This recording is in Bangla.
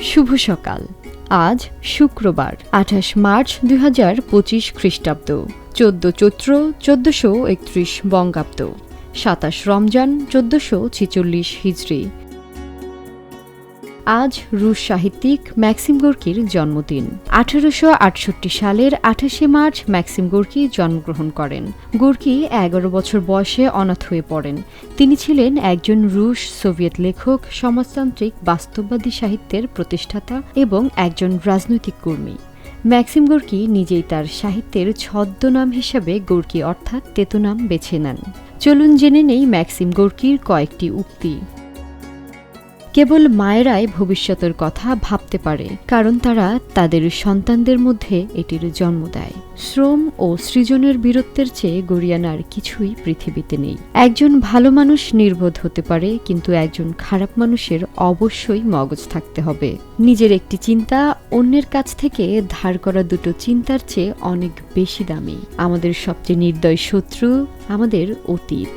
শুভ সকাল। আজ শুক্রবার ২৮ মার্চ ২০২৫ খ্রিস্টাব্দ, ১৪ চৈত্র ১৪৩১ বঙ্গাব্দ, ২৭ রমজান ১৪৪৬ হিজরি। আজ রুশ সাহিত্যিক ম্যাক্সিম গোর্কির জন্মদিন। ১৮৬৮ সালের ২৮শে মার্চ ম্যাক্সিম গোর্কি জন্মগ্রহণ করেন। গোর্কি ১১ বছর বয়সে অনাথ হয়ে পড়েন। তিনি ছিলেন একজন রুশ সোভিয়েত লেখক, সমাজতান্ত্রিক বাস্তববাদী সাহিত্যের প্রতিষ্ঠাতা এবং একজন রাজনৈতিক কর্মী। ম্যাক্সিম গোর্কি নিজেই তার সাহিত্যের ছদ্মনাম হিসাবে গোর্কি অর্থাৎ তেতো নাম বেছে নেন। চলুন জেনে নেই ম্যাক্সিম গোর্কির কয়েকটি উক্তি। কেবল মায়েরাই ভবিষ্যতের কথা ভাবতে পারে, কারণ তারা তাদের সন্তানদের মধ্যে এটির জন্ম দেয়। শ্রম ও সৃজনের বীরত্বের চেয়ে গরিয়ানার কিছুই পৃথিবীতে নেই। একজন ভালো মানুষ নির্বোধ হতে পারে, কিন্তু একজন খারাপ মানুষের অবশ্যই মগজ থাকতে হবে। নিজের একটি চিন্তা অন্যের কাছ থেকে ধার করা দুটো চিন্তার চেয়ে অনেক বেশি দামি। আমাদের সবচেয়ে নির্দয় শত্রু আমাদের অতীত।